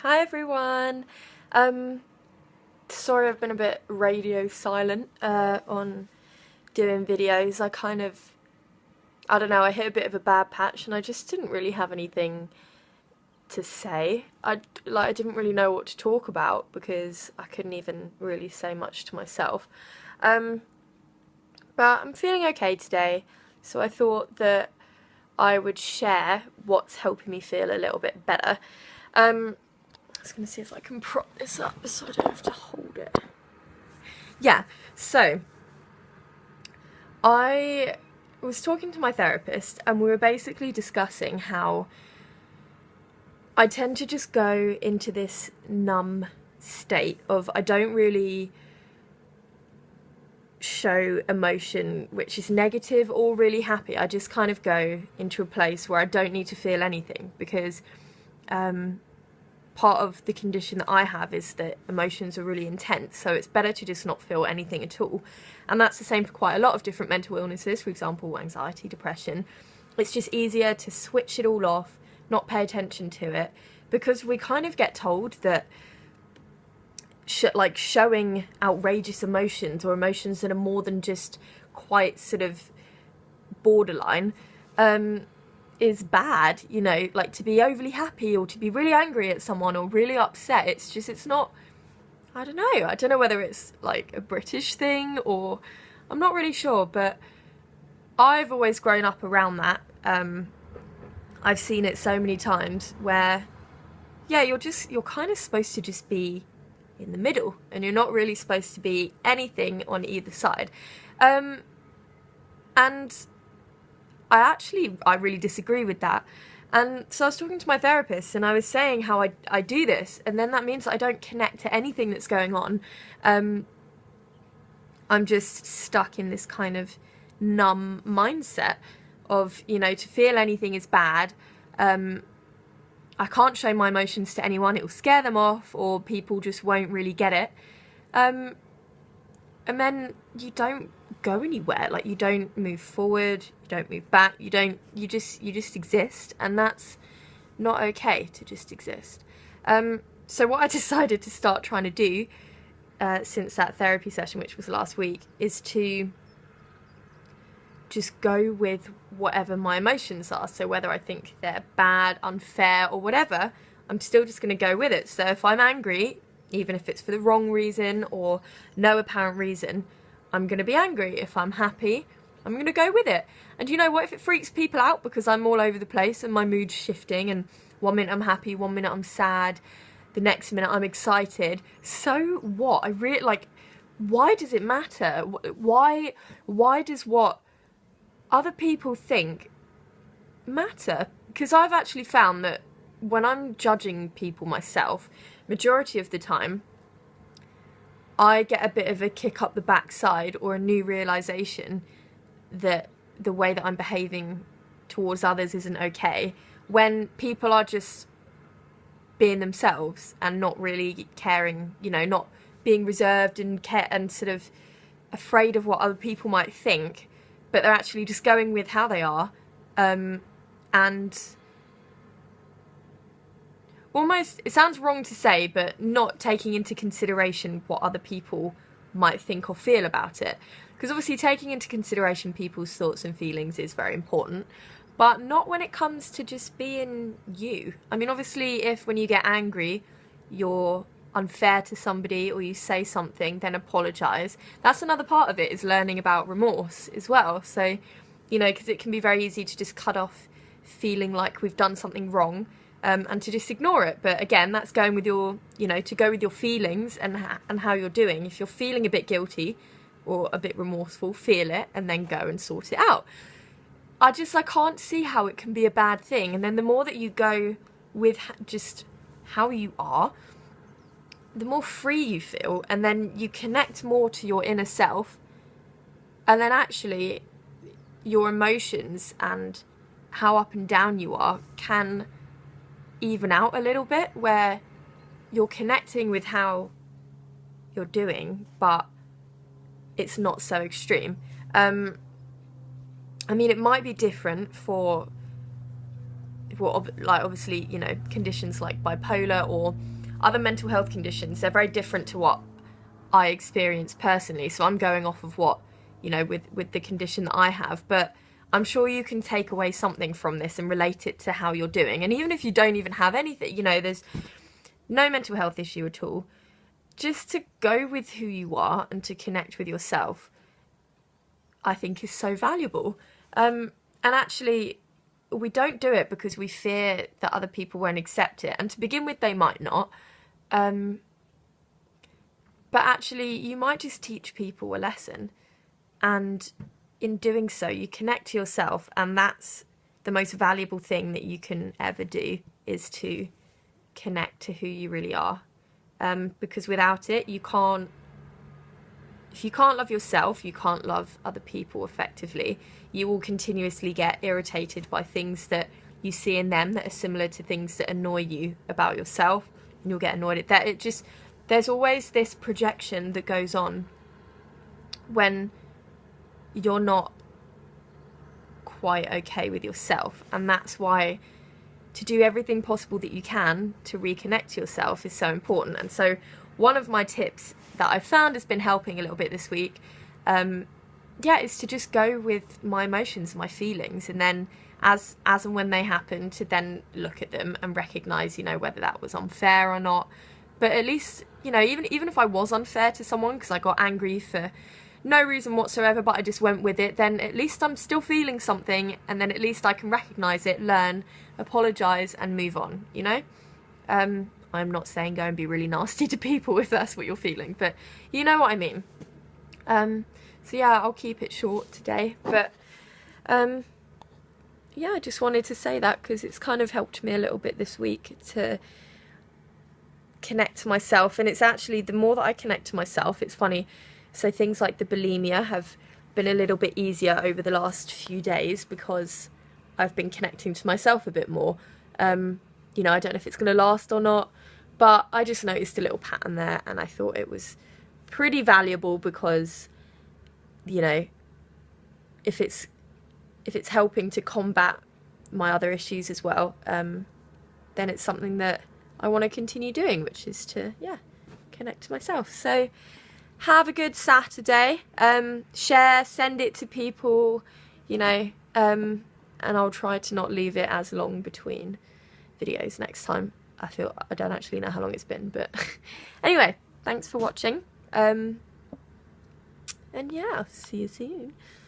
Hi everyone. Sorry I've been a bit radio silent on doing videos. I don't know, I hit a bit of a bad patch and I just didn't really have anything to say. I didn't really know what to talk about because I couldn't even really say much to myself. Um, but I'm feeling okay today, so I thought that I would share what's helping me feel a little bit better. I was going to see if I can prop this up so I don't have to hold it. Yeah, so I was talking to my therapist and we were basically discussing how I tend to just go into this numb state of I don't really show emotion which is negative or really happy. I just kind of go into a place where I don't need to feel anything because part of the condition that I have is that emotions are really intense, so it's better to just not feel anything at all. And that's the same for quite a lot of different mental illnesses, for example, anxiety, depression. It's just easier to switch it all off, not pay attention to it, because we kind of get told that showing outrageous emotions or emotions that are more than just quite sort of borderline is bad, you know, like to be overly happy or to be really angry at someone or really upset. It's not, I don't know whether it's like a British thing or I'm not really sure, but I've always grown up around that. I've seen it so many times where, yeah, you're kind of supposed to just be in the middle and you're not really supposed to be anything on either side. And I really disagree with that. And so I was talking to my therapist and I was saying how I do this, and then that means that I don't connect to anything that's going on. I'm just stuck in this kind of numb mindset of, you know, to feel anything is bad. I can't show my emotions to anyone, it will scare them off, or people just won't really get it. And then you don't go anywhere, like you don't move forward, you don't move back, you just exist, and that's not okay to just exist. So what I decided to start trying to do since that therapy session, which was last week, is to just go with whatever my emotions are. So whether I think they're bad, unfair, or whatever, I'm still just going to go with it. So if I'm angry, even if it's for the wrong reason or no apparent reason, I'm going to be angry. If I'm happy, I'm going to go with it. And you know what? If it freaks people out because I'm all over the place and my mood's shifting and 1 minute I'm happy, 1 minute I'm sad, the next minute I'm excited, so what? I really, like, why does it matter? Why does what other people think matter? Because I've actually found that when I'm judging people myself, majority of the time, I get a bit of a kick up the backside or a new realization that the way that I'm behaving towards others isn't okay when people are just being themselves and not really caring, you know, not being reserved and sort of afraid of what other people might think, but they're actually just going with how they are, and almost, it sounds wrong to say, but not taking into consideration what other people might think or feel about it. Because obviously taking into consideration people's thoughts and feelings is very important, but not when it comes to just being you. I mean, obviously, if when you get angry, you're unfair to somebody or you say something, then apologise. That's another part of it, is learning about remorse as well. So, you know, because it can be very easy to just cut off feeling like we've done something wrong, and to just ignore it. But again, that's going with your, you know, to go with your feelings and how you're doing. If you're feeling a bit guilty or a bit remorseful, feel it and then go and sort it out. I can't see how it can be a bad thing. And then the more that you go with just how you are, the more free you feel, and then you connect more to your inner self, and then actually your emotions and how up and down you are can even out a little bit, where you're connecting with how you're doing, but it's not so extreme. I mean, it might be different for like obviously, you know, conditions like bipolar or other mental health conditions, they're very different to what I experience personally. So I'm going off of what, you know, with the condition that I have, but I'm sure you can take away something from this and relate it to how you're doing. And even if you don't even have anything, you know, there's no mental health issue at all, just to go with who you are and to connect with yourself, I think is so valuable. And actually, we don't do it because we fear that other people won't accept it. And to begin with, they might not. But actually, you might just teach people a lesson. And in doing so, you connect to yourself. And that's the most valuable thing that you can ever do, is to connect to who you really are. Because without it, you can't, if you can't love yourself, you can't love other people effectively. You will continuously get irritated by things that you see in them that are similar to things that annoy you about yourself, and you'll get annoyed at that. It just, there's always this projection that goes on when you're not quite okay with yourself, and that's why to do everything possible that you can to reconnect to yourself is so important. And so one of my tips that I've found has been helping a little bit this week, is to just go with my emotions, my feelings, and then as and when they happen, to then look at them and recognize, you know, whether that was unfair or not. But at least, you know, even if I was unfair to someone because I got angry for no reason whatsoever, but I just went with it, then at least I'm still feeling something, and then at least I can recognize it, learn, apologize, and move on, you know? I'm not saying go and be really nasty to people if that's what you're feeling, but you know what I mean. So yeah, I'll keep it short today, but yeah, I just wanted to say that because it's kind of helped me a little bit this week to connect to myself. And it's actually, the more that I connect to myself, it's funny, so things like the bulimia have been a little bit easier over the last few days because I've been connecting to myself a bit more. You know, I don't know if it's going to last or not, but I just noticed a little pattern there, and I thought it was pretty valuable because, you know, if it's helping to combat my other issues as well, then it's something that I want to continue doing, which is to, yeah, connect to myself. So have a good Saturday. Share, send it to people, you know, and I'll try to not leave it as long between videos next time. I don't actually know how long it's been, but anyway, thanks for watching. And yeah, I'll see you soon.